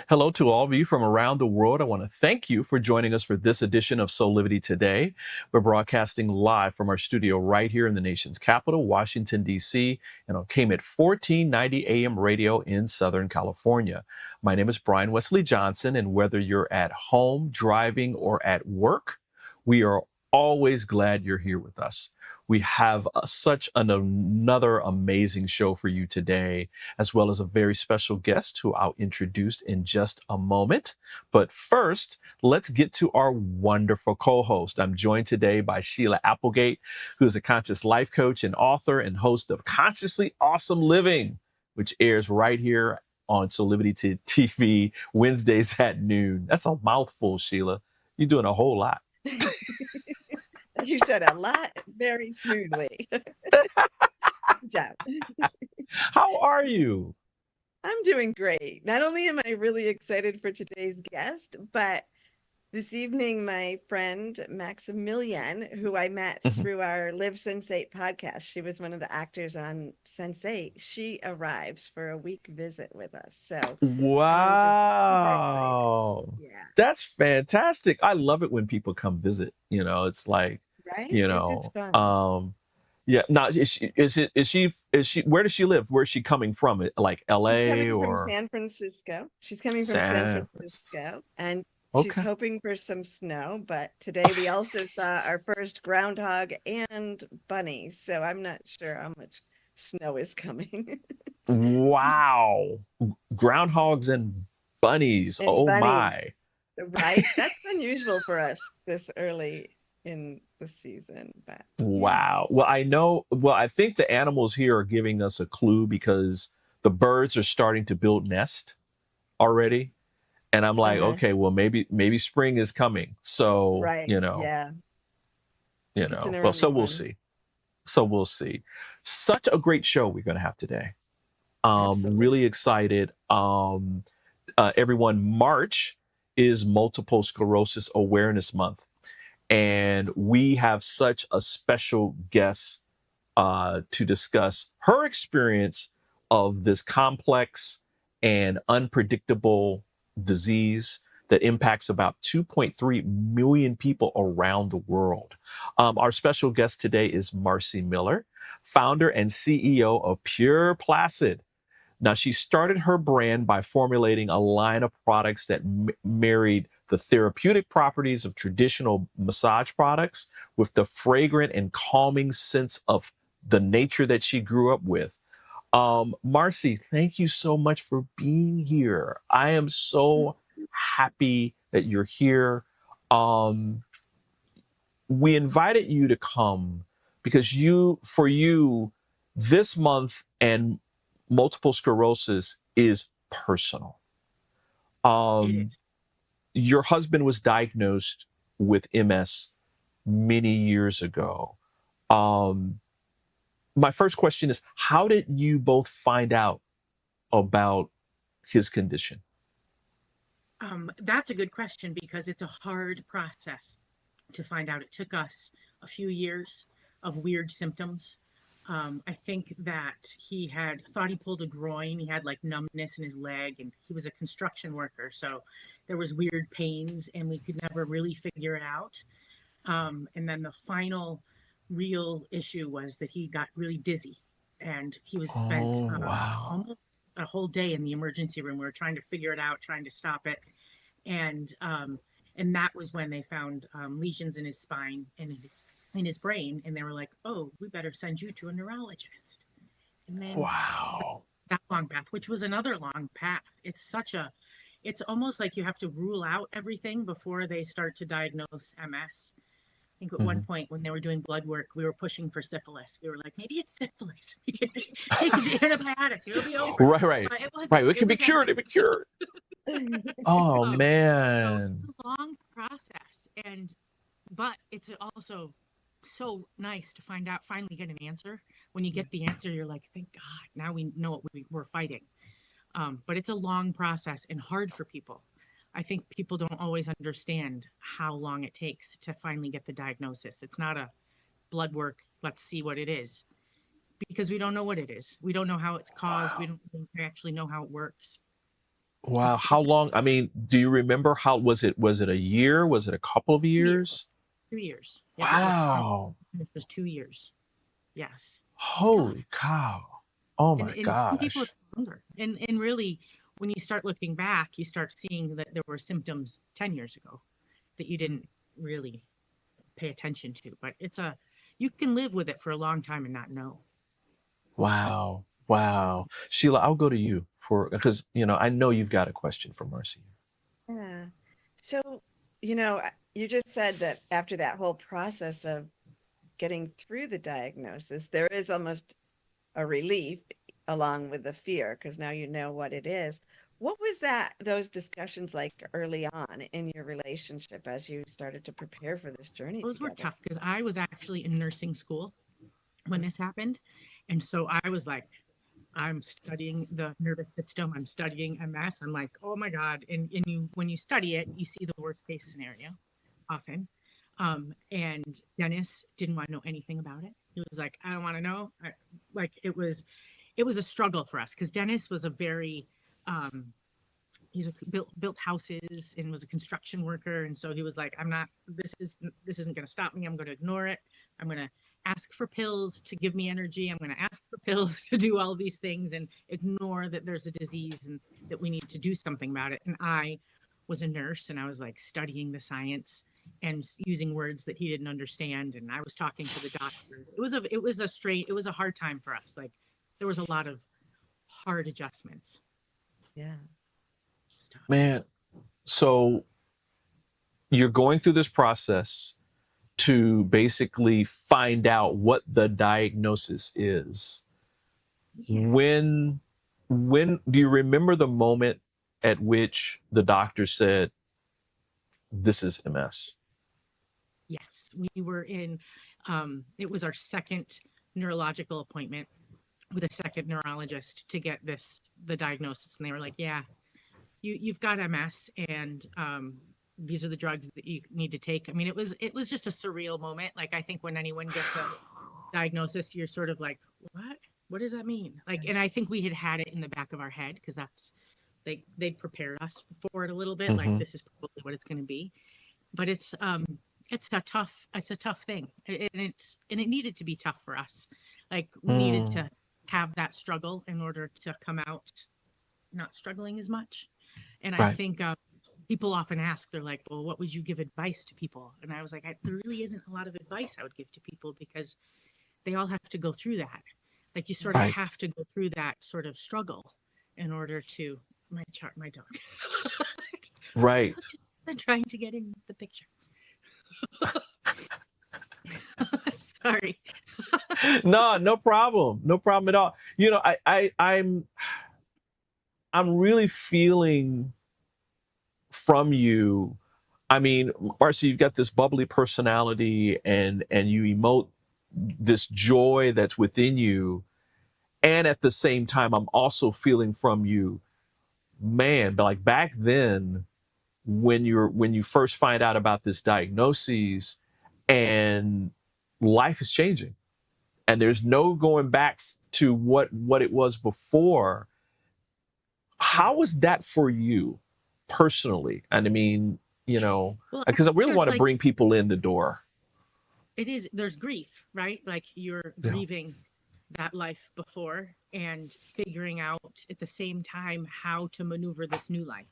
Hello to all of you from around the world. I want to thank you for joining us for this edition of Soulivity Today. We're broadcasting live from our studio right here in the nation's capital, Washington, D.C., and on KMET 1490 AM radio in Southern California. My name is Brian Wesley Johnson, and whether you're at home, driving, or at work, we are always glad you're here with us. We have another amazing show for you today, as well as a very special guest who I'll introduce in just a moment. But first, let's get to our wonderful co-host. I'm joined today by Sheila Applegate, who is a conscious life coach and author and host of Consciously Awesome Living, which airs right here on Soulivity TV Wednesdays at noon. That's a mouthful, Sheila. You're doing a whole lot. You said a lot very smoothly. Good job. How are you? I'm doing great. Not only am I really excited for today's guest, but this evening, my friend Maximilian, who I met through our Live Sensate podcast, she was one of the actors on Sensate. She arrives for a week visit with us. So wow, yeah, that's fantastic. I love it when people come visit. It's like, right? yeah. Now, where does she live? Where's she coming from? Like LA or San Francisco? She's coming from San Francisco, and she's hoping for some snow, but today we also saw our first groundhog and bunny, so I'm not sure how much snow is coming. Wow. Groundhogs and bunnies. My. Right? That's unusual for us this early in the season. But wow. Well, I think the animals here are giving us a clue because the birds are starting to build nest already. And I'm like, okay, well, maybe spring is coming. So, right. Yeah. Well, so we'll see. Such a great show we're going to have today. Really excited. Everyone, March is Multiple Sclerosis Awareness Month. And we have such a special guest to discuss her experience of this complex and unpredictable disease that impacts about 2.3 million people around the world. Our special guest today is Marcy Miller, founder and CEO of Pure Placid. Now, she started her brand by formulating a line of products that married the therapeutic properties of traditional massage products with the fragrant and calming sense of the nature that she grew up with. Marcy, thank you so much for being here. I am so happy that you're here. We invited you to come because for you, this month and multiple sclerosis is personal. Your husband was diagnosed with MS many years ago. My first question is, how did you both find out about his condition? That's a good question because it's a hard process to find out. It took us a few years of weird symptoms. I think that he thought he pulled a groin. He had like numbness in his leg, and he was a construction worker. So there was weird pains and we could never really figure it out. And then the final real issue was that he got really dizzy, and he was spent almost a whole day in the emergency room. We were trying to figure it out, trying to stop it. And that was when they found lesions in his spine and in his brain. And they were like, oh, we better send you to a neurologist. And then that long path, which was another long path. It's almost like you have to rule out everything before they start to diagnose MS. I think at one point when they were doing blood work, we were pushing for syphilis. We were like, maybe it's syphilis. We can take the antibiotic. It'll be over. Right. It can be cured. It can be cured. Oh, man. So it's a long process. But it's also so nice to finally get an answer. When you get the answer, you're like, thank God, now we know what we're fighting. But it's a long process and hard for people. I think people don't always understand how long it takes to finally get the diagnosis. It's not a blood work, let's see what it is, because we don't know what it is. We don't know how it's caused. We don't actually know how it works. Wow. It's How long? I mean, do you remember how was it? Was it a year? Was it a couple of 2 years. years? 2 years. Yep, Wow. it was 2 years. Yes, it's tough. Holy cow. Oh my And some people gosh. it's longer. And really, when you start looking back, you start seeing that there were symptoms 10 years ago that you didn't really pay attention to. But you can live with it for a long time and not know. Wow. Wow. Sheila, I'll go to you because, I know you've got a question for Marcy. Yeah. So, you just said that after that whole process of getting through the diagnosis, there is almost a relief along with the fear because now you know what it is. What was those discussions like early on in your relationship as you started to prepare for this journey Those were together? tough because I was actually in nursing school when this happened. And so I was like, I'm studying the nervous system. I'm studying MS. I'm like, oh my God. And when you study it, you see the worst case scenario often. And Dennis didn't want to know anything about it. He was like, I don't want to know. It was a struggle for us because Dennis was a very, built houses and was a construction worker. And so he was like, this isn't going to stop me. I'm going to ignore it. I'm going to ask for pills to give me energy. I'm going to ask for pills to do all these things and ignore that there's a disease and that we need to do something about it. And I was a nurse and I was like studying the science and using words that he didn't understand. And I was talking to the doctors. It was a hard time for us. Like there was a lot of hard adjustments. Yeah. Man, so you're going through this process to basically find out what the diagnosis is. Yeah. When do you remember the moment at which the doctor said, this is MS? Yes, we were in, it was our second neurological appointment with a second neurologist to get the diagnosis. And they were like, yeah, you've got MS and these are the drugs that you need to take. I mean, it was just a surreal moment. Like, I think when anyone gets a diagnosis, you're sort of like, what does that mean? Like, and I think we had it in the back of our head because they prepared us for it a little bit. Like, this is probably what it's going to be. But it's a tough thing. And it needed to be tough for us. Like, we needed to have that struggle in order to come out not struggling as much. And I think people often ask, they're like, well, what would you give advice to people? And I was like, there really isn't a lot of advice I would give to people because they all have to go through that. Like you sort of have to go through that sort of struggle in order to, my dog. Right. I'm trying to get in the picture. Sorry. No problem. No problem at all. I'm really feeling from you. I mean, Marcy, you've got this bubbly personality and you emote this joy that's within you. And at the same time, I'm also feeling from you, man, but like back then when you first find out about this diagnosis and life is changing and there's no going back to what it was before. How was that for you personally? And I mean, because I really want to bring people in the door. There's grief, right? Like you're grieving that life before and figuring out at the same time how to maneuver this new life.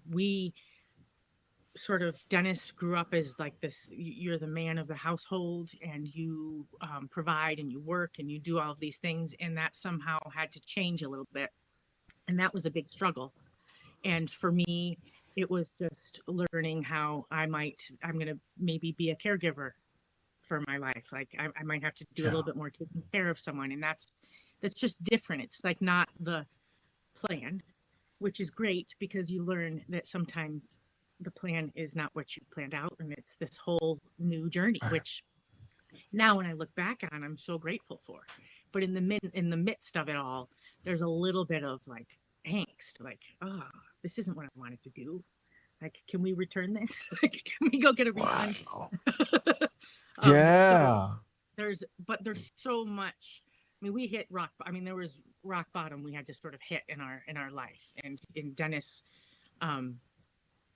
We sort of, Dennis grew up as like this, you're the man of the household and you provide and you work and you do all of these things. And that somehow had to change a little bit. And that was a big struggle. And for me, it was just learning how I'm going to maybe be a caregiver for my life. Like I might have to do a little bit more taking care of someone. And that's just different. It's like not the plan, which is great because you learn that sometimes the plan is not what you planned out. And it's this whole new journey, which now when I look back on, I'm so grateful for. But in the midst of it all, there's a little bit of like angst, like, oh, this isn't what I wanted to do. Like, can we return this? Like, can we go get a refund? Wow. So there's so much. I mean, we hit rock. I mean, there was rock bottom we had to sort of hit in our life. And in Dennis,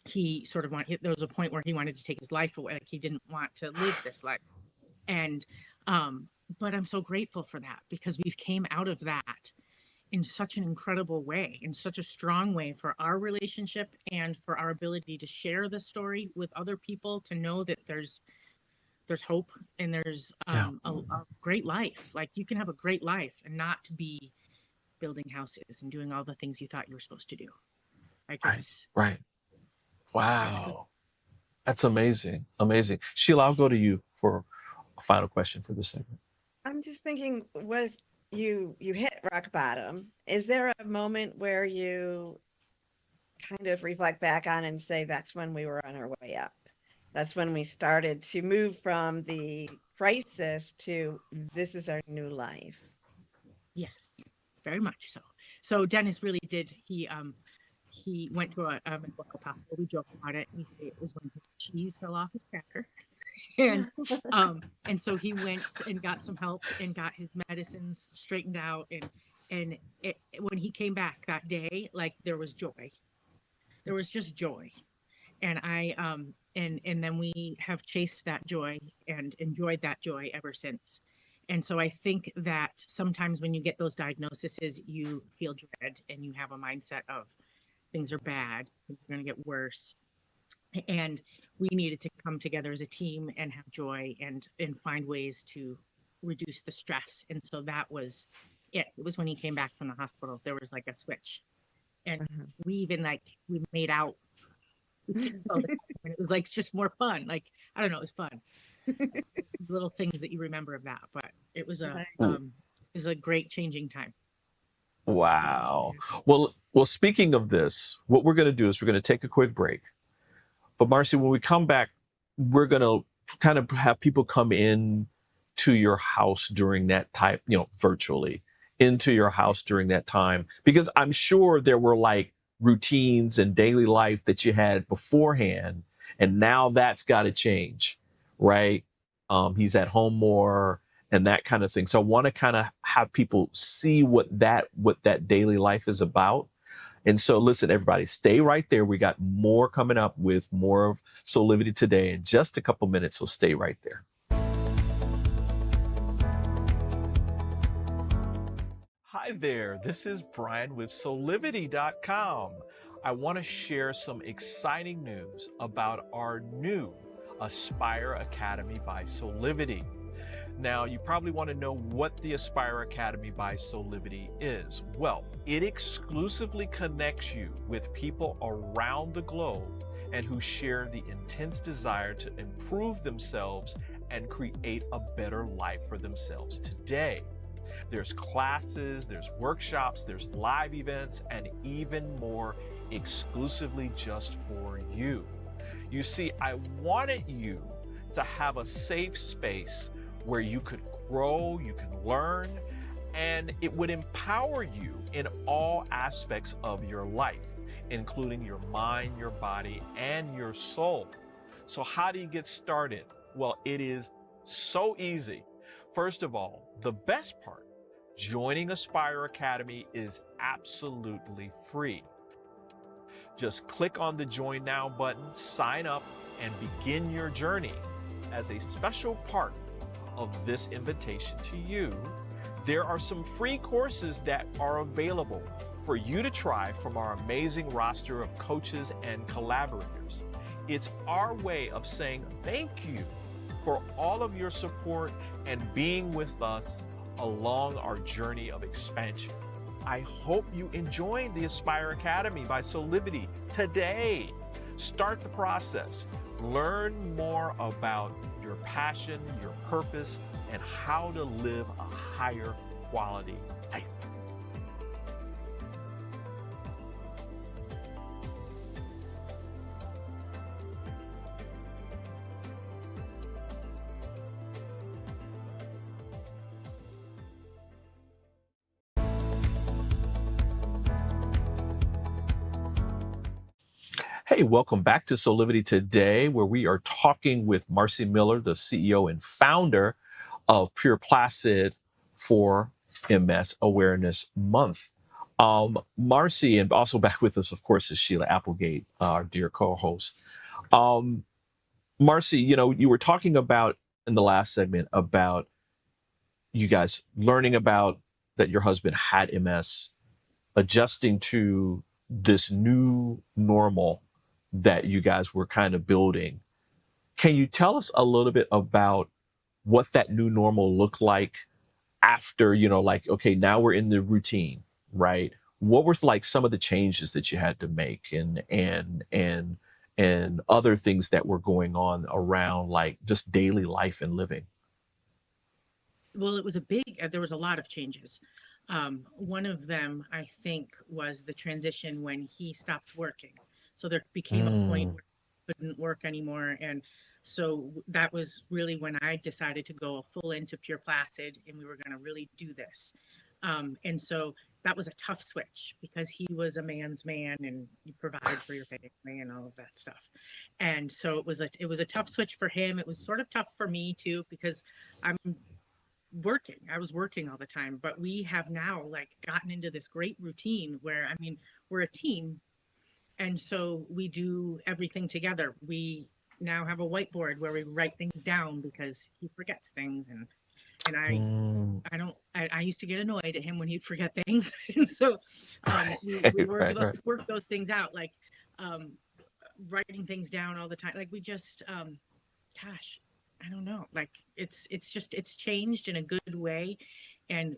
he sort of there was a point where he wanted to take his life away. Like he didn't want to live this life. And but I'm so grateful for that, because we've came out of that in such an incredible way, in such a strong way for our relationship and for our ability to share the story with other people, to know that there's hope and there's Yeah. a great life. Like you can have a great life and not to be building houses and doing all the things you thought you were supposed to do. Like Right. it's Right. good. Wow. That's amazing. Amazing. Sheila, I'll go to you for a final question for this segment. I'm just thinking, was you hit rock bottom? Is there a moment where you kind of reflect back on and say that's when we were on our way up? That's when we started to move from the crisis to this is our new life. Yes, very much so. So Dennis really did. He went to a mental health hospital. We joked about it. He said it was when his cheese fell off his cracker. And so he went and got some help and got his medicines straightened out. And when he came back that day, like there was joy. There was just joy. And and then we have chased that joy and enjoyed that joy ever since. And so I think that sometimes when you get those diagnoses, you feel dread and you have a mindset of things are bad, things are going to get worse. And we needed to come together as a team and have joy and find ways to reduce the stress. And so that was it. It was when he came back from the hospital, there was like a switch. And we even we made out. And it was like just more fun. Like, I don't know, it was fun. Little things that you remember of that, but it was a great changing time. Wow. Well, speaking of this, what we're going to do is we're going to take a quick break. But Marcy, when we come back, we're going to kind of have people come in to your house during that time, virtually into your house during that time, because I'm sure there were like routines and daily life that you had beforehand, and now that's got to change, right? He's at home more and that kind of thing. So I want to kind of have people see what that daily life is about. And so listen, everybody, stay right there. We got more coming up with more of Soulivity today in just a couple minutes. So stay right there. Hi there, this is Brian with Soulivity.com. I want to share some exciting news about our new Aspire Academy by Soulivity. Now, you probably want to know what the Aspire Academy by Soulivity is. Well, it exclusively connects you with people around the globe and who share the intense desire to improve themselves and create a better life for themselves today. There's classes, there's workshops, there's live events, and even more exclusively just for you. You see, I wanted you to have a safe space where you could grow, you can learn, and it would empower you in all aspects of your life, including your mind, your body, and your soul. So how do you get started? Well, it is so easy. First of all, the best part, joining Aspire Academy is absolutely free. Just click on the Join Now button, sign up, and begin your journey. As a special part of this invitation to you, there are some free courses that are available for you to try from our amazing roster of coaches and collaborators. It's our way of saying thank you for all of your support and being with us along our journey of expansion. I hope you enjoy the Aspire Academy by Soulivity today. Start the process. Learn more about your passion, your purpose, and how to live a higher quality life. Hey, welcome back to Soulivity Today, where we are talking with Marcy Miller, the CEO and founder of Pure Placid for MS Awareness Month. Marcy, and also back with us, of course, is Sheila Applegate, our dear co-host. Marcy, you were talking about in the last segment about you guys learning about that your husband had MS, adjusting to this new normal that you guys were kind of building. Can you tell us a little bit about what that new normal looked like after, like, okay, now we're in the routine, right? What were like some of the changes that you had to make and other things that were going on around like just daily life and living? Well, there was a lot of changes. One of them, I think, was the transition when he stopped working. So there became a point where he couldn't work anymore. And so that was really when I decided to go full into Pure Placid, and we were going to really do this. And so that was a tough switch because he was a man's man and you provide for your family and all of that stuff. And so it was a tough switch for him. It was sort of tough for me too, because I was working all the time, but we have now like gotten into this great routine where, we're a team. And so we do everything together. We now have a whiteboard where we write things down because he forgets things. And I used to get annoyed at him when he'd forget things. And so we work those things out, like writing things down all the time. Like we just, gosh, I don't know. Like it's changed in a good way. And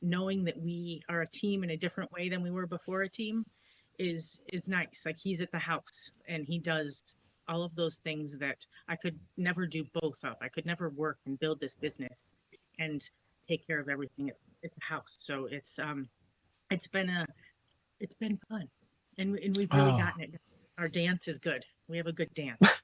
knowing that we are a team in a different way than we were before a team is nice. Like he's at the house and he does all of those things that I could never do both of. I could never work and build this business and take care of everything at the house. So it's been fun. And we've really gotten it. Our dance is good. We have a good dance.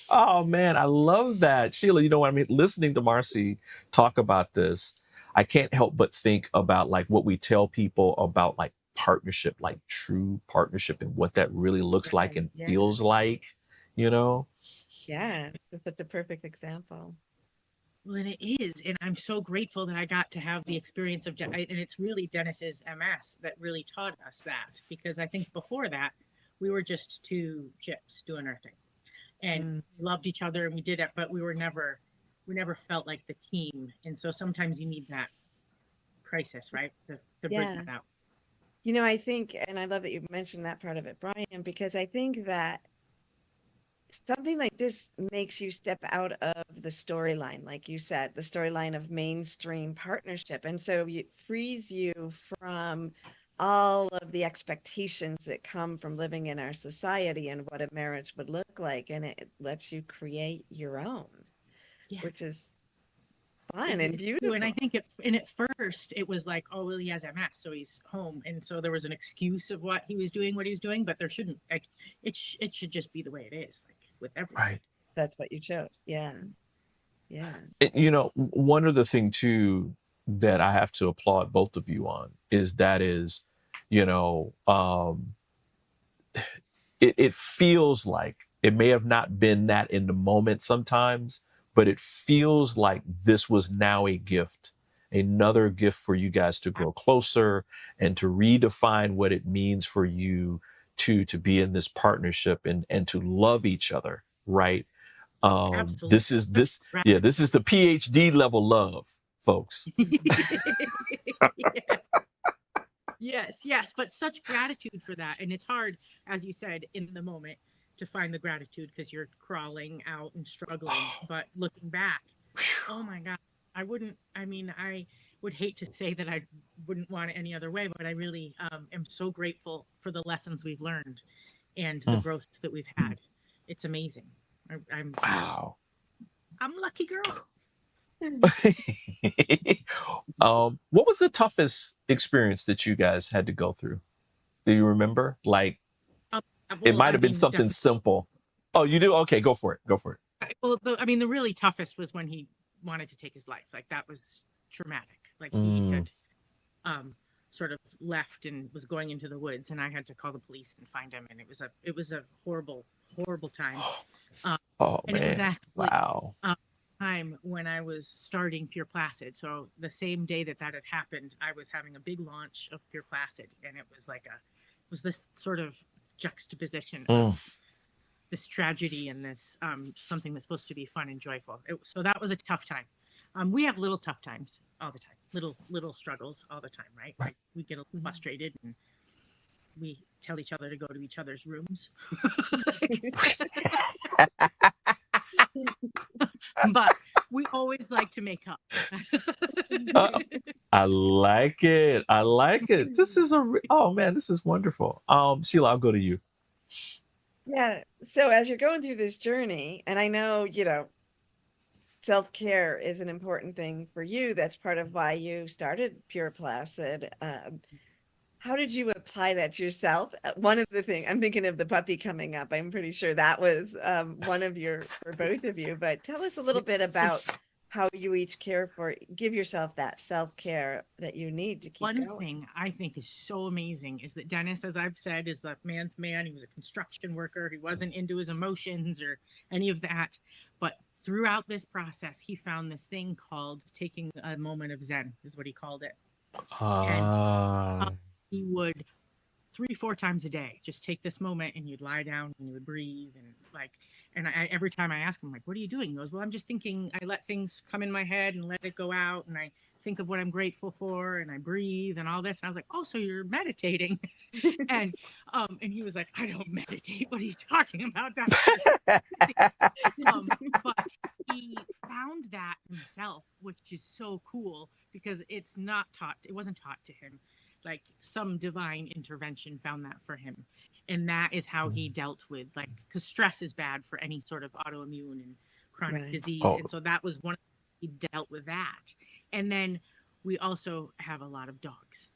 Oh man, I love that. Sheila, you know what I mean? Listening to Marcy talk about this, I can't help but think about like what we tell people about like partnership, like true partnership and what that really looks like and feels like, Yeah, it's such a perfect example. Well, and it is. And I'm so grateful that I got to have the experience of, and it's really Dennis's MS that really taught us that, because I think before that, we were just two chips doing our thing. And we loved each other and we did it, but we never felt like the team. And so sometimes you need that crisis, right? To bring that out. I think, and I love that you mentioned that part of it, Brian, because I think that something like this makes you step out of the storyline, like you said, the storyline of mainstream partnership. And so it frees you from all of the expectations that come from living in our society and what a marriage would look like. And it lets you create your own, which is fun and beautiful. And I think at first it was like, oh, well, he has MS, so he's home. And so there was an excuse of what he was doing, but there shouldn't, like, it should just be the way it is, like with everything. Right. That's what you chose. Yeah. Yeah. One other thing too that I have to applaud both of you on is it feels like it may have not been that in the moment sometimes, but it feels like this was now a gift, another gift for you guys to grow closer and to redefine what it means for you to be in this partnership and to love each other, right? Absolutely. This is the PhD level love, folks. Yes, but such gratitude for that. And it's hard, as you said, in the moment to find the gratitude because you're crawling out and struggling. But looking back, oh my God, I would hate to say that I wouldn't want it any other way, but I really am so grateful for the lessons we've learned and the growth that we've had. It's amazing. I'm a lucky girl. What was the toughest experience that you guys had to go through? Do you remember? Like, it might have been something simple. Oh, you do? Okay, go for it. Well, the really toughest was when he wanted to take his life. Like that was traumatic. Like he had sort of left and was going into the woods, and I had to call the police and find him. And it was a horrible, horrible time. Oh and man! it was actually, wow. time when I was starting Pure Placid. So the same day that had happened, I was having a big launch of Pure Placid, and it was this sort of juxtaposition of this tragedy and this something that's supposed to be fun and joyful. So that was a tough time. We have little tough times all the time, little struggles all the time, right? Right. We get a little frustrated and we tell each other to go to each other's rooms. But we always like to make up. I like it. I like it. This is oh man, this is wonderful. Sheila, I'll go to you. Yeah. So as you're going through this journey, and I know, self-care is an important thing for you. That's part of why you started Pure Placid. How did you apply that to yourself? One of the things, I'm thinking of the puppy coming up. I'm pretty sure that was one of for both of you. But tell us a little bit about how you each give yourself that self-care that you need to keep going. One thing I think is so amazing is that Dennis, as I've said, is the man's man. He was a construction worker. He wasn't into his emotions or any of that. But throughout this process, he found this thing called taking a moment of Zen, is what he called it. And he would 3-4 times a day just take this moment, and you'd lie down and you would breathe and I every time I ask him, like, what are you doing? He goes, well, I'm just thinking. I let things come in my head and let it go out, and I think of what I'm grateful for, and I breathe and all this. And I was like, oh, so you're meditating? and he was like, I don't meditate. What are you talking about? That's but he found that himself, which is so cool because it wasn't taught to him. Like some divine intervention found that for him. And that is how he dealt with, because stress is bad for any sort of autoimmune and chronic disease. And so that was he dealt with that. And then we also have a lot of dogs.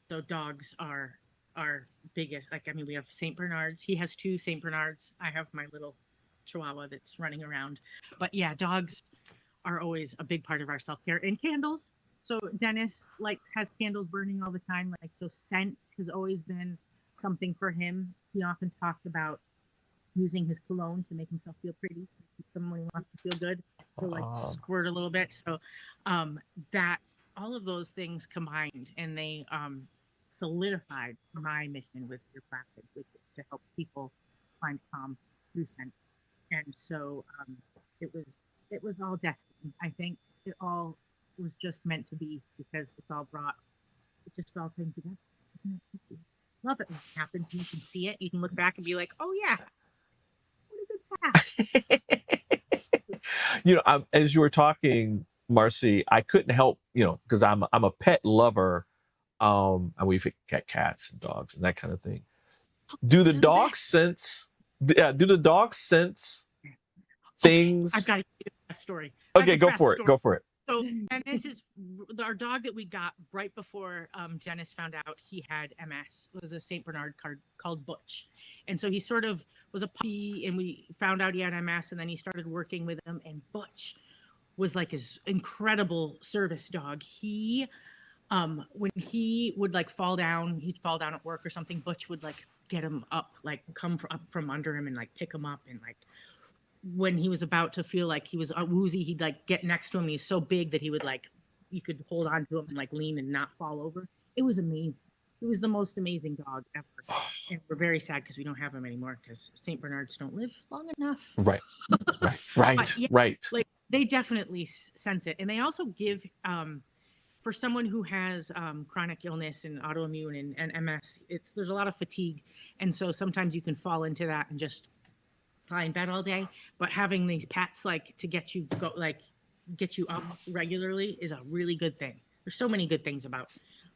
So dogs are our biggest, we have St. Bernards. He has 2 St. Bernards. I have my little Chihuahua that's running around. But yeah, dogs are always a big part of our self-care. And candles. So Dennis has candles burning all the time. So scent has always been something for him. He often talked about using his cologne to make himself feel pretty. Someone who wants to feel good, he'll squirt a little bit. So that all of those things combined, and they solidified my mission with Pure Placid, which is to help people find calm through scent. And so it was all destiny. I think it all was just meant to be because it just all came together. Love it when it happens and you can see it. You can look back and be like, oh yeah, what a good path. As you were talking, Marcy, I couldn't help, because I'm a pet lover. And we've got cats and dogs and that kind of thing. Do the dogs sense? Yeah, do the dogs sense things? I've got to tell you a story. Okay, go for it. Go for it. So Dennis is our dog that we got right before Dennis found out he had MS. It was a St. Bernard called Butch. And so he sort of was a puppy, and we found out he had MS, and then he started working with him. And Butch was like his incredible service dog. He, when he would fall down, he'd fall down at work or something, Butch would get him up, come up from under him and pick him up, and when he was about to feel like he was woozy, he'd get next to him. He's so big that he would you could hold on to him and lean and not fall over. It was amazing. It was the most amazing dog ever. And we're very sad because we don't have him anymore because St. Bernards don't live long enough. Right. Yeah, right. They definitely sense it. And they also give, for someone who has chronic illness and autoimmune and MS, there's a lot of fatigue. And so sometimes you can fall into that and just lie in bed all day, but having these pets to get you up regularly is a really good thing. There's so many good things about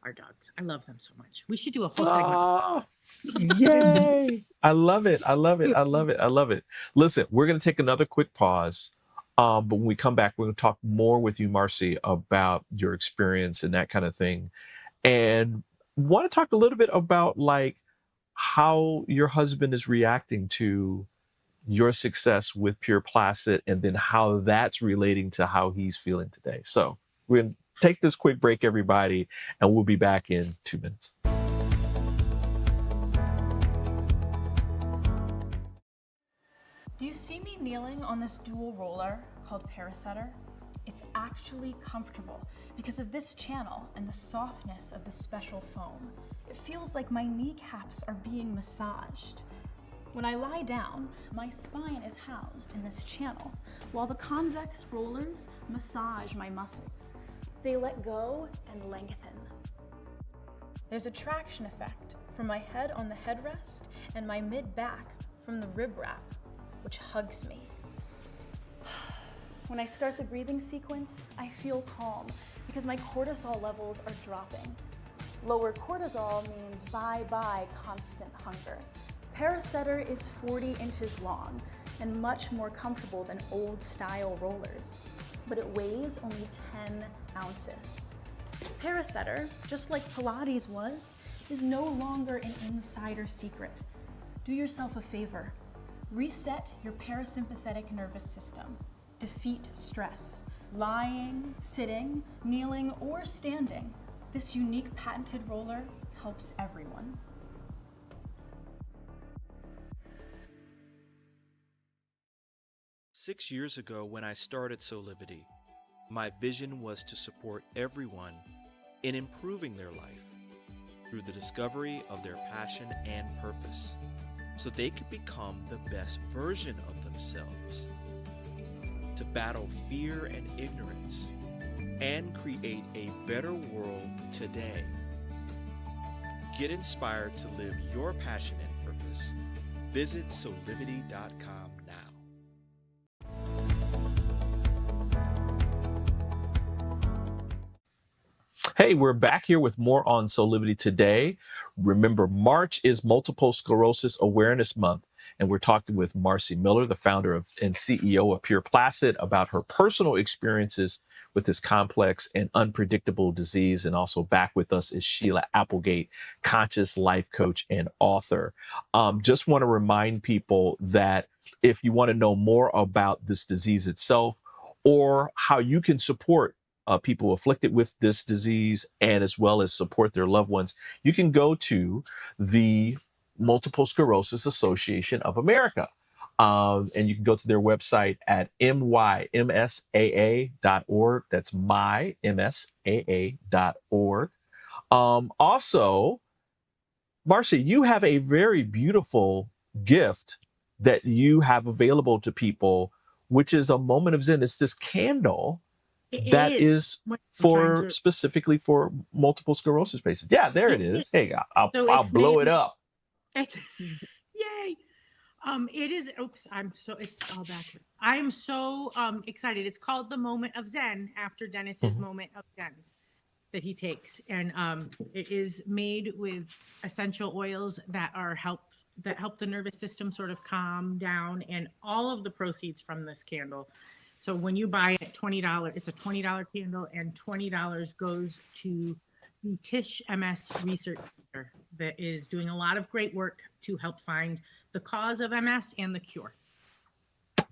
our dogs. I love them so much. We should do a whole segment. Yay! I love it. I love it. I love it. I love it. Listen, we're going to take another quick pause. But when we come back, we're going to talk more with you, Marcy, about your experience and that kind of thing. And want to talk a little bit about how your husband is reacting to your success with Pure Placid, and then how that's relating to how he's feeling today. So we're going to take this quick break, everybody, and we'll be back in 2 minutes. Do you see me kneeling on this dual roller called Parasetter. It's actually comfortable because of this channel and the softness of the special foam. It feels like my kneecaps are being massaged. When I lie down, my spine is housed in this channel, while the convex rollers massage my muscles. They let go and lengthen. There's a traction effect from my head on the headrest and my mid-back from the rib wrap, which hugs me. When I start the breathing sequence, I feel calm because my cortisol levels are dropping. Lower cortisol means bye-bye constant hunger. Parasetter is 40 inches long and much more comfortable than old-style rollers, but it weighs only 10 ounces. Parasetter, just like Pilates was, is no longer an insider secret. Do yourself a favor. Reset your parasympathetic nervous system. Defeat stress. Lying, sitting, kneeling, or standing. This unique patented roller helps everyone. Six years ago, when I started Soulivity, my vision was to support everyone in improving their life through the discovery of their passion and purpose, so they could become the best version of themselves, to battle fear and ignorance, and create a better world today. Get inspired to live your passion and purpose. Visit Soulivity.com now. Hey, we're back here with more on Soulivity today. Remember, March is Multiple Sclerosis Awareness Month, and we're talking with Marcy Miller, the founder of and CEO of Pure Placid, about her personal experiences with this complex and unpredictable disease. And also back with us is Sheila Applegate, conscious life coach and author. Just want to remind people that if you want to know more about this disease itself or how you can support people afflicted with this disease and as well as support their loved ones, you can go to the Multiple Sclerosis Association of America. And you can go to their website at mymsaa.org. That's mymsaa.org. Also, Marcy, you have a very beautiful gift that you have available to people, which is a moment of Zen. It's this candle that is for specifically for multiple sclerosis patients. Yeah, there it is. Hey, I'll blow it up. Yay! It is. Oops, it's all back. I am so excited. It's called the Moment of Zen after Dennis's moment of Zens that he takes, and it is made with essential oils that help the nervous system sort of calm down, and all of the proceeds from this candle. So when you buy it, $20, it's a $20 candle, and $20 goes to the Tisch MS Research Center that is doing a lot of great work to help find the cause of MS and the cure.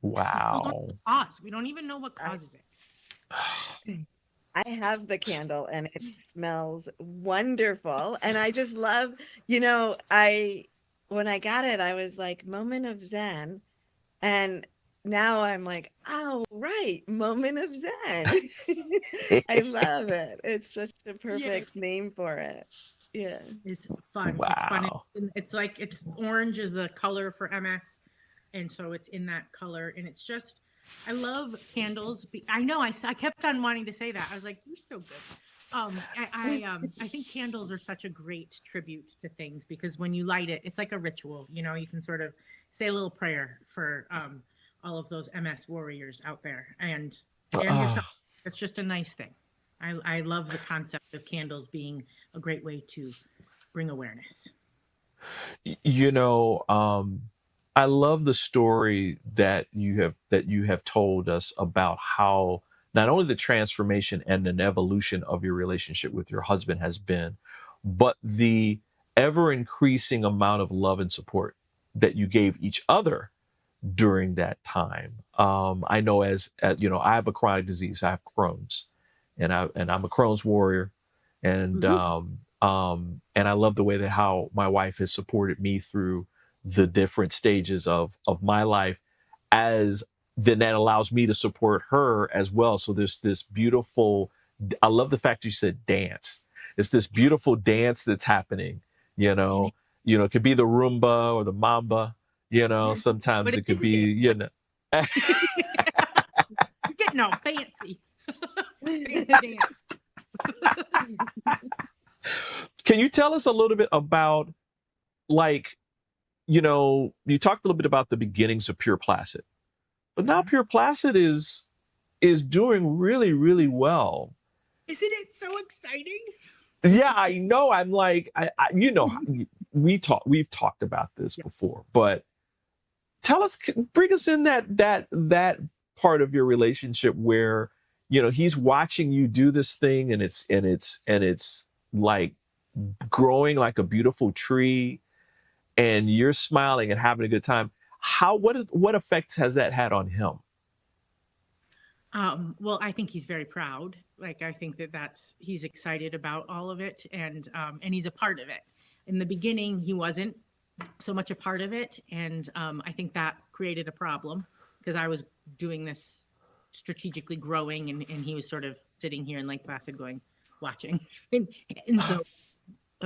Wow. We don't even know what causes it. I have the candle and it smells wonderful. And I just love, when I got it, I was like, moment of Zen. And now I'm like, oh, right, moment of Zen. I love it. It's such a perfect name for it. Yeah. It's fun. Wow. It's fun. It's like, it's orange is the color for MS. And so it's in that color. And it's just, I love candles. I know I kept on wanting to say that. I was like, you're so good. I think candles are such a great tribute to things because when you light it, it's like a ritual. You can sort of say a little prayer for all of those MS warriors out there and yourself. It's just a nice thing. I love the concept of candles being a great way to bring awareness. I love the story that you have told us about how not only the transformation and an evolution of your relationship with your husband has been, but the ever increasing amount of love and support that you gave each other during that time. I know I have a chronic disease. I have Crohn's, and I'm a Crohn's warrior, and and I love the way that how my wife has supported me through the different stages of my life as then that allows me to support her as well. So there's this beautiful, I love the fact you said dance. It's this beautiful dance that's happening, it could be the Roomba or the Mamba, sometimes But it it could is a be, dance. You're getting all fancy. Fancy dance. Can you tell us a little bit about, like, you talked a little bit about the beginnings of Pure Placid, but now Pure Placid is doing really, really well. Isn't it so exciting? Yeah, I know. I'm like, we've talked about this before, but tell us, bring us in that part of your relationship where, he's watching you do this thing, and it's like growing like a beautiful tree, and you're smiling and having a good time. What effects has that had on him? Well, I think he's very proud. Like, I think he's excited about all of it, and he's a part of it. In the beginning, he wasn't so much a part of it. And I think that created a problem, because I was doing this strategically growing, and he was sort of sitting here in Lake Placid watching. And so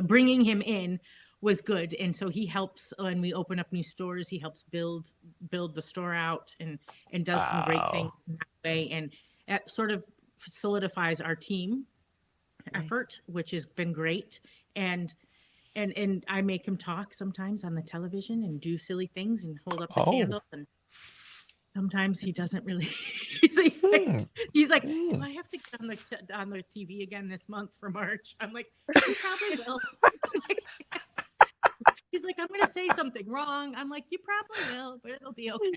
bringing him in was good. And so he helps when we open up new stores. He helps build the store out and does some great things in that way. And it sort of solidifies our team effort, which has been great. And I make him talk sometimes on the television and do silly things and hold up the candle. And sometimes he doesn't really. He's like, do I have to get on the TV again this month for March? I'm like, you probably will. I'm like, yes. He's like, I'm going to say something wrong. I'm like, you probably will, but it'll be okay.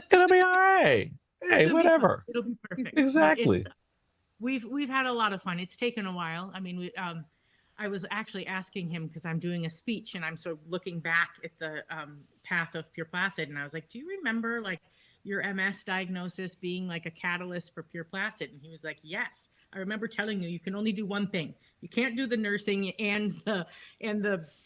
It'll be all right. Hey, whatever. It'll be perfect. Exactly. We've had a lot of fun. It's taken a while. I mean, I was actually asking him, because I'm doing a speech and I'm sort of looking back at the path of Pure Placid, and I was like, do you remember like your MS diagnosis being like a catalyst for Pure Placid? And he was like, yes. I remember telling you can only do one thing. You can't do the nursing and the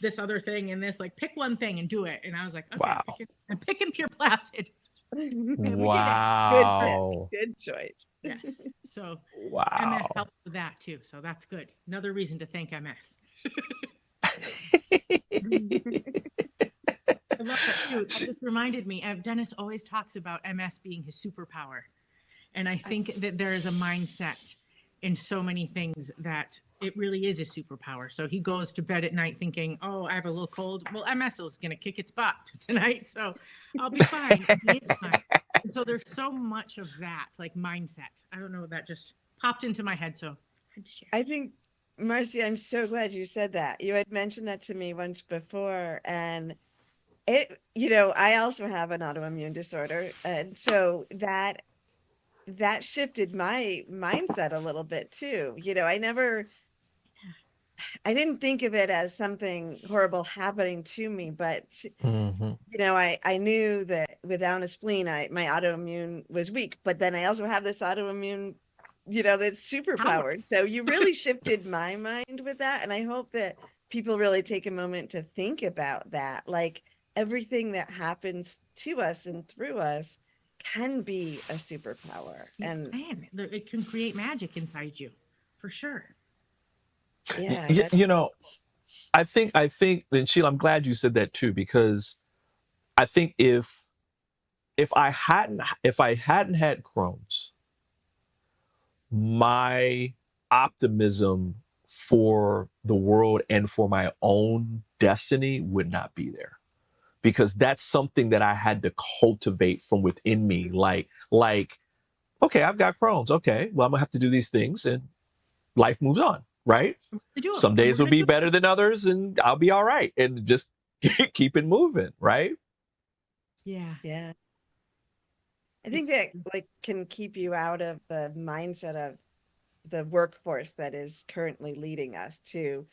this other thing and this. Like, pick one thing and do it. And I was like, okay, wow. I'm picking Pure Placid. Wow. Good choice. Yes. So wow. MS helped with that too. So that's good. Another reason to thank MS. I love that too. It just reminded me, Dennis always talks about MS being his superpower. And I think that there is a mindset in so many things that it really is a superpower. So he goes to bed at night thinking, oh, I have a little cold. Well, MS is going to kick its butt tonight, so I'll be fine. And he is fine. And so there's so much of that, like mindset. I don't know, that just popped into my head, so I had to share. I think, Marcy, I'm so glad you said that. You had mentioned that to me once before, and I also have an autoimmune disorder, and so that shifted my mindset a little bit too. I didn't think of it as something horrible happening to me, but I knew that without a spleen, my autoimmune was weak, but then I also have this autoimmune, that's superpowered. So you really shifted my mind with that. And I hope that people really take a moment to think about that. Like, everything that happens to us and through us can be a superpower. And it can create magic inside you, for sure. Yeah. I think, and Sheila, I'm glad you said that too, because I think if I hadn't had Crohn's, my optimism for the world and for my own destiny would not be there, because that's something that I had to cultivate from within me. Like, okay, I've got Crohn's. Okay, well, I'm gonna have to do these things, and life moves on, right? Some days will be better than others, and I'll be all right, and just keep it moving, right? Yeah. I think that can keep you out of the mindset of the workforce that is currently leading us to.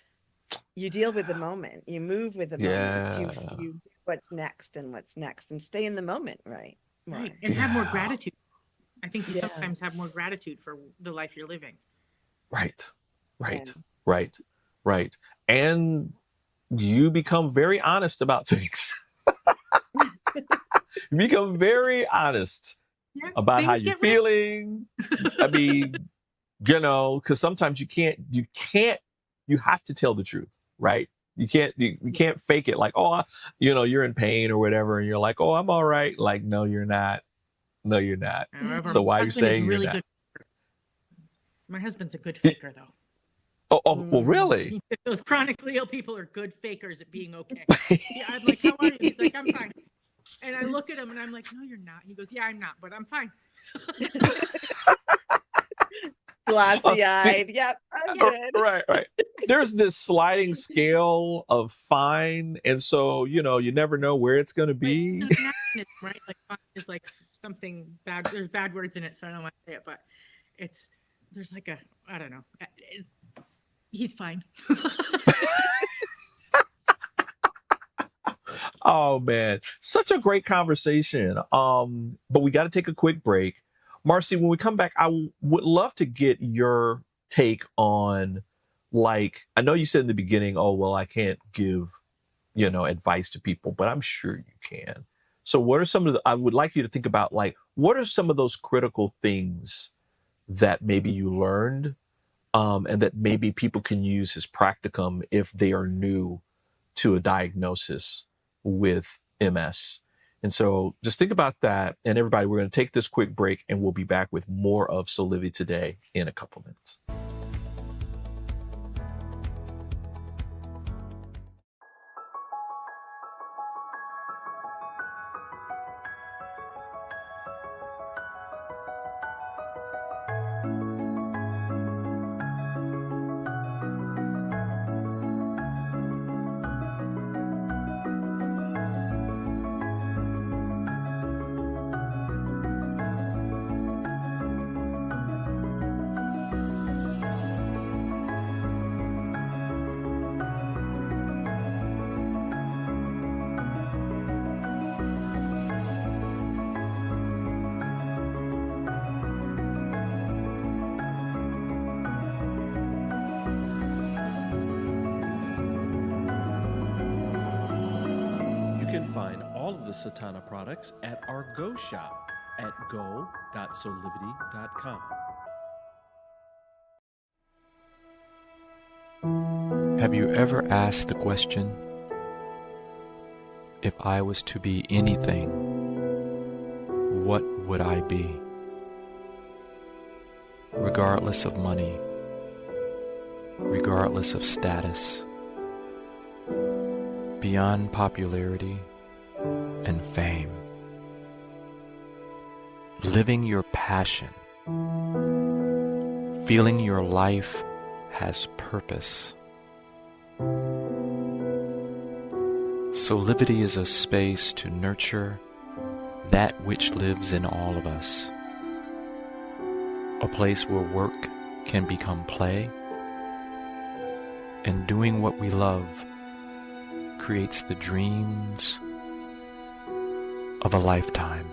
You deal with the moment, you move with the moment, you what's next and stay in the moment, right? And have more gratitude. I think you sometimes have more gratitude for the life you're living. Right. And you become very honest about things. You become very honest Yeah, about how things you're get real. feeling. I mean, because sometimes you have to tell the truth, right? You can't fake it like, oh, you're in pain or whatever. And you're like, oh, I'm all right. Like, no, you're not. No, you're not. However, So my why are you husband is saying you're really not? good. My husband's a good faker, though. Oh, well, really? Those chronically ill people are good fakers at being okay. Yeah, I'm like, how are you? He's like, I'm fine. And I look at him and I'm like, no, you're not. He goes, yeah, I'm not, but I'm fine. Glossy-eyed. Yep, I'm good. Right. There's this sliding scale of fine, and so you never know where it's going to be. Right? Like fine is like something bad. There's bad words in it, so I don't want to say it, but there's like I don't know. He's fine. Oh man, such a great conversation. But we got to take a quick break. Marcy, when we come back, I would love to get your take on, like, I know you said in the beginning, oh, well, I can't give, advice to people, but I'm sure you can. So what are some of I would like you to think about, like, what are some of those critical things that maybe you learned, and that maybe people can use as practicum if they are new to a diagnosis with MS? And so just think about that. And everybody, we're going to take this quick break and we'll be back with more of Soulivity Today in a couple minutes. Find all of the Satana products at our Go shop at go.soulivity.com. Have you ever asked the question, if I was to be anything, what would I be? Regardless of money, regardless of status, beyond popularity and fame, living your passion, feeling your life has purpose. Soulivity is a space to nurture that which lives in all of us, a place where work can become play, and doing what we love creates the dreams of a lifetime.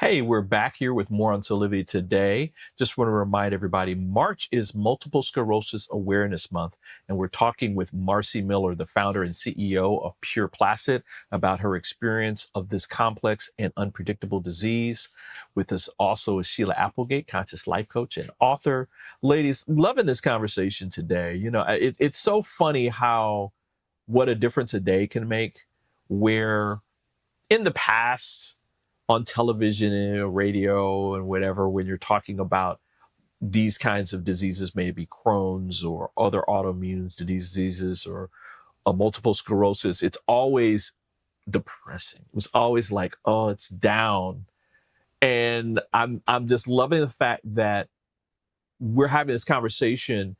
Hey, we're back here with more on Soulivity Today. Just want to remind everybody, March is Multiple Sclerosis Awareness Month, and we're talking with Marcy Miller, the founder and CEO of Pure Placid, about her experience of this complex and unpredictable disease. With us also is Sheila Applegate, conscious life coach and author. Ladies, loving this conversation today. It's so funny what a difference a day can make, where in the past, on television and radio and whatever, when you're talking about these kinds of diseases, maybe Crohn's or other autoimmune diseases or a multiple sclerosis, it's always depressing. It was always like, oh, it's down. And I'm just loving the fact that we're having this conversation.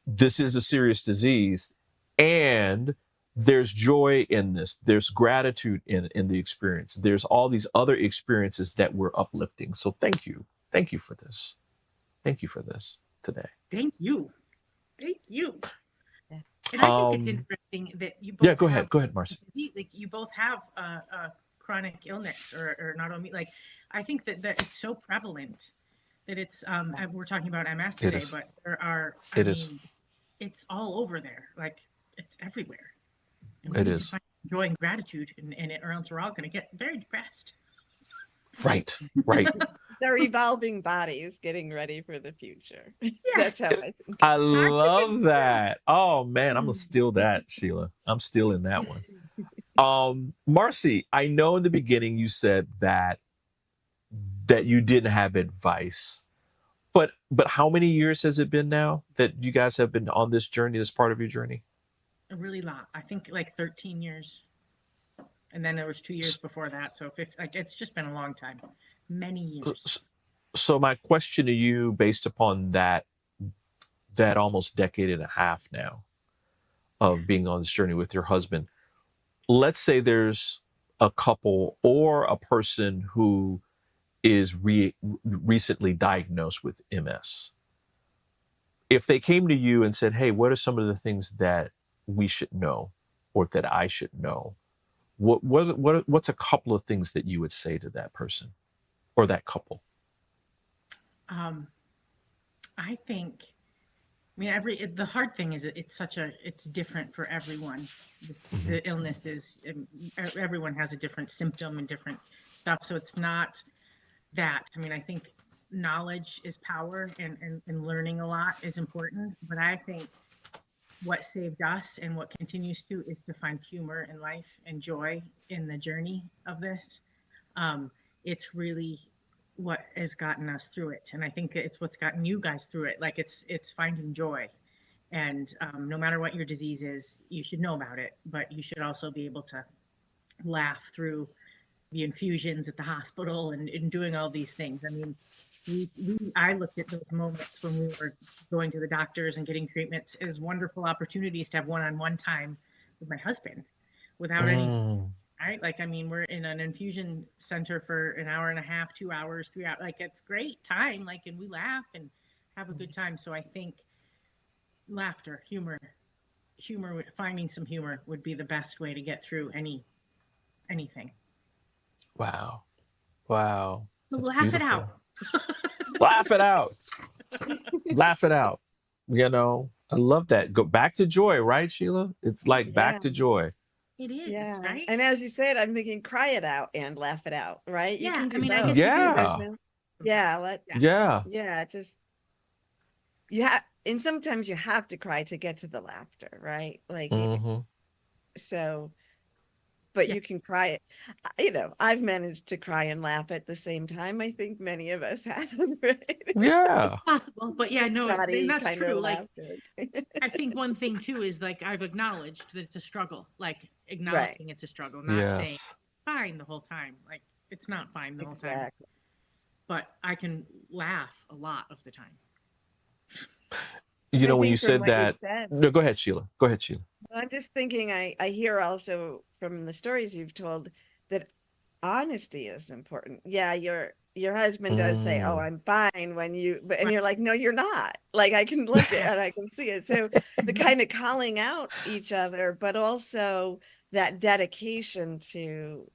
This is a serious disease, and there's joy in this. There's gratitude in the experience. There's all these other experiences that we're uplifting. So thank you. Thank you for this. Thank you for this today. Thank you. And I think it's interesting that you both go ahead, Marcy. Like you both have a chronic illness or not only, like, I think that it's so prevalent We're talking about MS It today, is. but there are, It is. it's all over there. Like, it's everywhere. And we It need to is. find joy and gratitude in it, or else we're all going to get very depressed. Right. Right. They're evolving bodies getting ready for the future. That's how I think. I love that. Oh man, I'm gonna steal that, Sheila. I'm stealing that one. Marcy, I know in the beginning you said that you didn't have advice, but how many years has it been now that you guys have been on this journey, this part of your journey? A really lot. I think like 13 years. And then there was 2 years before that. So it's just been a long time, many years. So my question to you, based upon that almost decade and a half now of being on this journey with your husband, let's say there's a couple or a person who is recently diagnosed with MS. If they came to you and said, hey, what are some of the things that we should know or that I should know? What's a couple of things that you would say to that person or that couple? I think, the hard thing is it's different for everyone. The illness is, everyone has a different symptom and different stuff. So it's not that. I think knowledge is power, and learning a lot is important. But I think what saved us and what continues to is to find humor in life and joy in the journey of this. It's really what has gotten us through it. And I think it's what's gotten you guys through it. Like it's finding joy. And no matter what your disease is, you should know about it, but you should also be able to laugh through the infusions at the hospital and doing all these things. I looked at those moments when we were going to the doctors and getting treatments as wonderful opportunities to have one-on-one time with my husband without any, right? We're in an infusion center for an hour and a half, 2 hours, 3 hours. It's great time. And we laugh and have a good time. So I think laughter, humor, finding some humor would be the best way to get through anything. Wow. That's laugh beautiful. It out. Laugh it out. Laugh it out. I love that. Go back to joy, right, Sheila? It's like back to joy. It is, right? And as you said, I'm thinking cry it out and laugh it out, right? Yeah, You can do I both. Just you have, and sometimes you have to cry to get to the laughter, right? So, but you can cry it. I've managed to cry and laugh at the same time. I think many of us have, right? Yeah. It's possible. But yeah, no, that's true. I think one thing too is I've acknowledged that it's a struggle. Acknowledging it's a struggle, not saying fine the whole time. It's not fine the whole time. But I can laugh a lot of the time. When you said that, no, go ahead, Sheila. I'm just thinking, I hear also from the stories you've told that honesty is important. Yeah, your husband does say, "Oh, I'm fine," and you're like, "No, you're not." I can look at it and I can see it. So the kind of calling out each other, but also that dedication to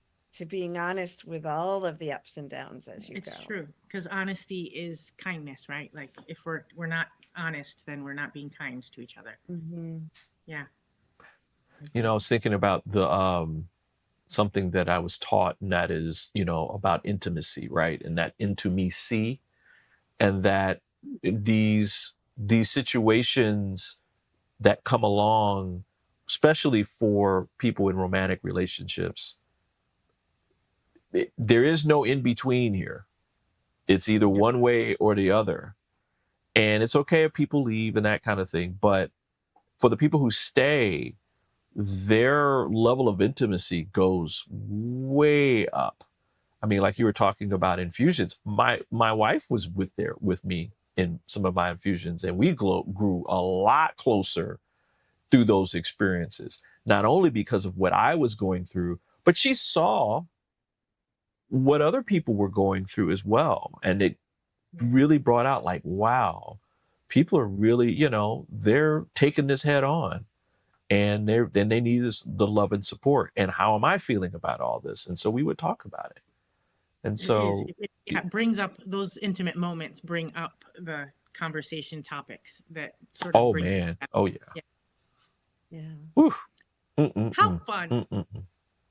being honest with all of the ups and downs as you go. It's true, because honesty is kindness, right? If we're not honest, then we're not being kind to each other. Yeah. I was thinking about the something that I was taught, and that is, about intimacy, right? And that intimacy, and that these situations that come along, especially for people in romantic relationships, there is no in between here. It's either one way or the other. And it's okay if people leave and that kind of thing. But for the people who stay, their level of intimacy goes way up. Like you were talking about infusions. My wife was with me in some of my infusions, and we grew a lot closer through those experiences. Not only because of what I was going through, but she saw what other people were going through as well. And it really brought out wow, people are really, they're taking this head on, and they need the love and support. And how am I feeling about all this? And so we would talk about it. And It is. so, It brings up those intimate moments, bring up the conversation topics that sort of oh bring. man, oh yeah. Yeah. Whew. How Mm-mm-mm. fun. Mm-mm.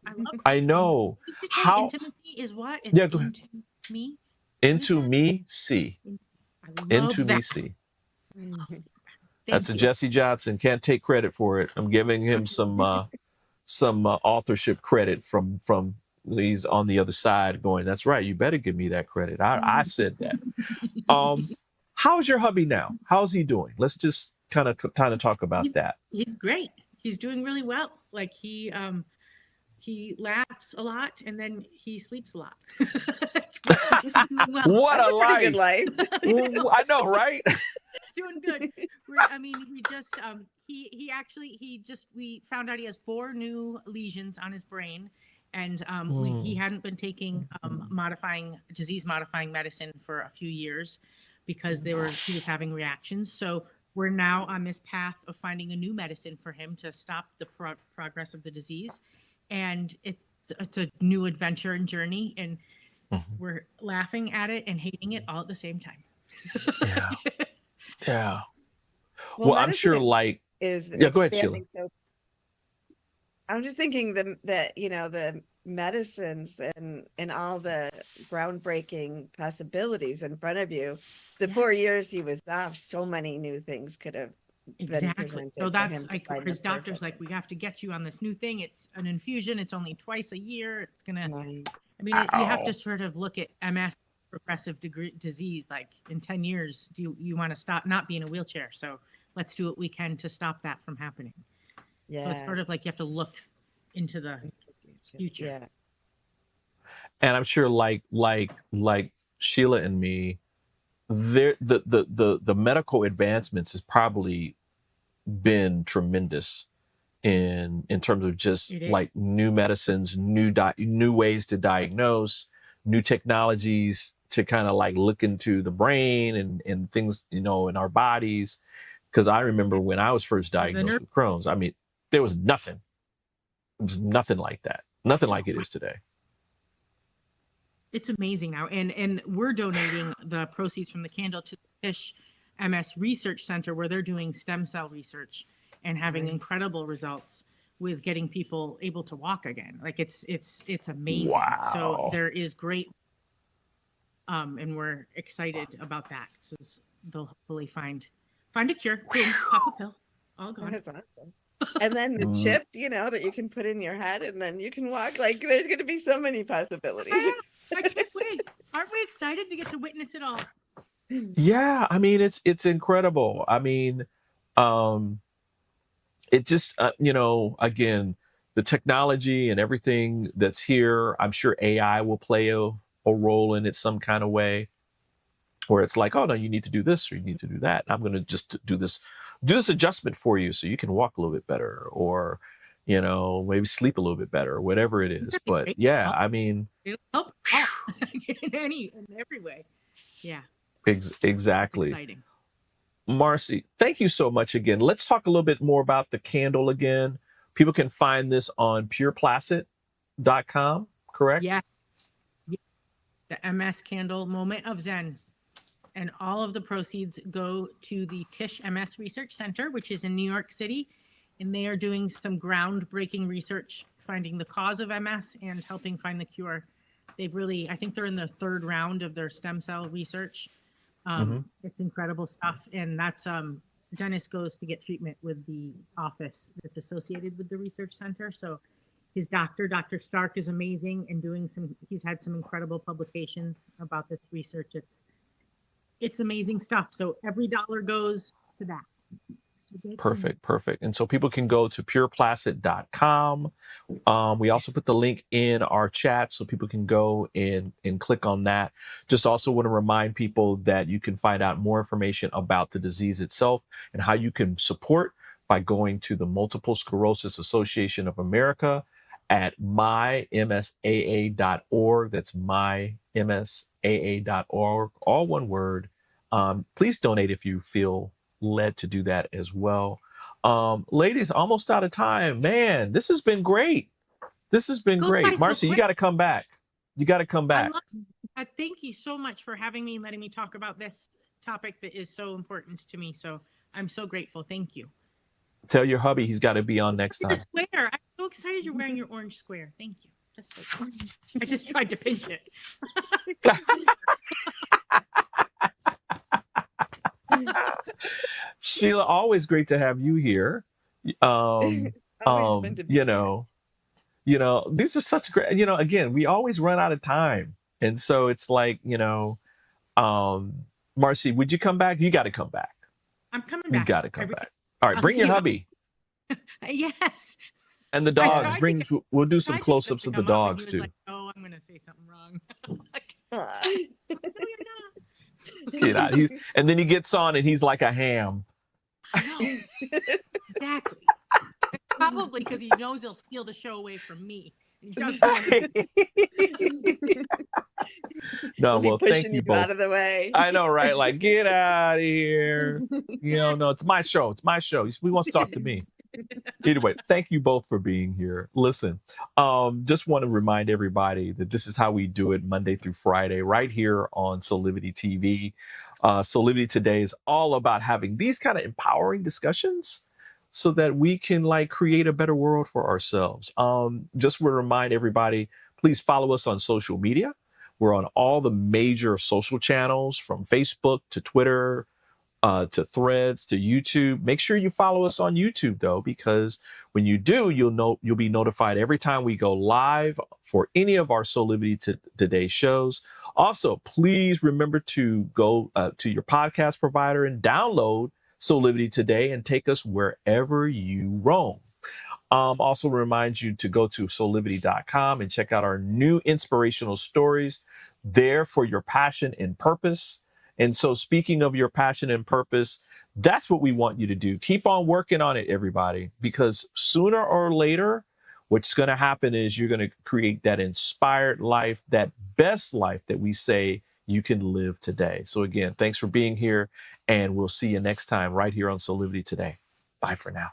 I love I know. Did you say How? intimacy is what? It's Yeah, go ahead. into me? Into me, see. I love Into me, that. see. Mhm. That's a Thank you. Jesse Johnson. Can't take credit for it. I'm giving him some authorship credit from he's on the other side going, that's right, you better give me that credit. I said that. How's your hubby now? How's he doing? Let's just kind of talk about that. He's great. He's doing really well. Like he laughs a lot and then he sleeps a lot. He's doing well. What That's a a pretty life. good life. I know, right? It's doing good. We just we found out he has 4 new lesions on his brain, and he hadn't been taking disease modifying medicine for a few years because he was having reactions. So we're now on this path of finding a new medicine for him to stop the progress of the disease, and it's a new adventure and journey, and we're laughing at it and hating it all at the same time. Yeah. Yeah. Well, I'm sure is yeah, go ahead, Sheila. expanding. So I'm just thinking that the medicines and all the groundbreaking possibilities in front of you. The 4 years he was off, so many new things could have been Exactly. presented. So for that's him to like find his the doctor's perfect. like, we have to get you on this new thing. It's an infusion. It's only twice a year. It's gonna. Right. I mean, you have Ow. to sort of look at MS, progressive disease. Like in 10 years, do you want to stop not being in a wheelchair? So let's do what we can to stop that from happening. Yeah. So it's sort of like you have to look into the future. Yeah. And I'm sure like Sheila and me, the medical advancements has probably been tremendous in terms of just It is. like new medicines, new ways to diagnose, new technologies to kind of like look into the brain and things, in our bodies. Because I remember when I was first diagnosed with Crohn's, I mean, there was nothing like that, nothing like it is today. It's amazing now. And we're donating the proceeds from the candle to the Tisch MS Research Center, where they're doing stem cell research and having incredible results with getting people able to walk again. Like it's amazing. Wow. So there is great, and we're excited about that because they'll hopefully find a cure. Boom, pop a pill, all gone. That's awesome. And then the chip, that you can put in your head and then you can walk. Like there's going to be so many possibilities. I can't wait. Aren't we excited to get to witness it all? Yeah, I mean it's incredible. I mean, it just again, the technology and everything that's here. I'm sure AI will play a role in it some kind of way, where it's like, oh no, you need to do this or you need to do that. I'm going to just do this adjustment for you so you can walk a little bit better, or maybe sleep a little bit better, or whatever it is. But yeah, I mean, It'll help in every way. Yeah. Exactly. Exciting. Marcy, thank you so much again. Let's talk a little bit more about the candle again. People can find this on pureplacid.com, correct? Yeah. The MS Candle Moment of Zen. And all of the proceeds go to the Tisch MS Research Center, which is in New York City. And they are doing some groundbreaking research, finding the cause of MS and helping find the cure. I think they're in the 3rd round of their stem cell research. It's incredible stuff. And that's, Dennis goes to get treatment with the office that's associated with the research center. So his doctor, Dr. Stark, is amazing and he's had some incredible publications about this research. It's amazing stuff. So every dollar goes to that. So Perfect. And so people can go to pureplacid.com. We also put the link in our chat so people can go and click on that. Just also want to remind people that you can find out more information about the disease itself and how you can support by going to the Multiple Sclerosis Association of America at mymsaa.org. That's mymsaa.org, all one word. Please donate if you feel led to do that as well. Ladies, almost out of time. Man, this has been great. Marcy, you got to come back. You got to come back. Thank you so much for having me and letting me talk about this topic that is so important to me. So I'm so grateful. Thank you. Tell your hubby he's got to be on next time. The square. I'm so excited you're wearing your orange square. Thank you. That's so cool. I just tried to pinch it. Sheila, always great to have you here. These are such great, again, we always run out of time. And so it's like, Marcy, would you come back? You got to come back. I'm coming back. You got to come back. All right, bring your hubby. Yes. And the dogs. We'll do some close-ups of the dogs too. Like, oh, I'm gonna say something wrong. Uh, No, you're not. Get out. And then he gets on and he's like a ham. I know. Exactly. Probably because he knows he'll steal the show away from me. He doesn't want to. No, well, thank you both. Out of the way. I know, right? Like, get out of here. No, it's my show. It's my show. He wants to talk to me. Anyway, thank you both for being here. Listen, just want to remind everybody that this is how we do it Monday through Friday, right here on Soulivity TV. Soulivity Today is all about having these kind of empowering discussions so that we can create a better world for ourselves. Just want to remind everybody, please follow us on social media. We're on all the major social channels, from Facebook to Twitter, to Threads, to YouTube. Make sure you follow us on YouTube though, because when you do, you'll be notified every time we go live for any of our Soulivity Today shows. Also, please remember to go to your podcast provider and download Soulivity Today and take us wherever you roam. Also remind you to go to soulivity.com and check out our new inspirational stories there for your passion and purpose. And so, speaking of your passion and purpose, that's what we want you to do. Keep on working on it, everybody, because sooner or later, what's going to happen is you're going to create that inspired life, that best life that we say you can live today. So again, thanks for being here, and we'll see you next time right here on Soulivity Today. Bye for now.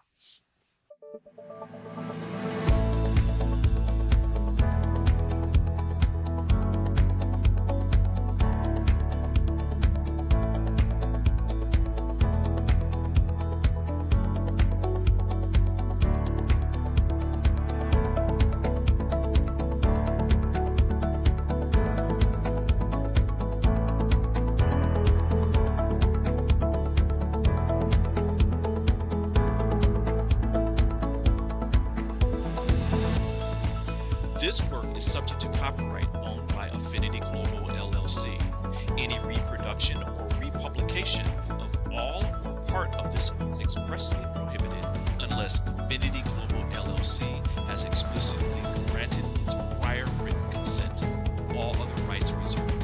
This work is subject to copyright owned by Affinity Global LLC. Any reproduction or republication of all or part of this is expressly prohibited unless Affinity Global LLC has explicitly granted its prior written consent. All other rights reserved.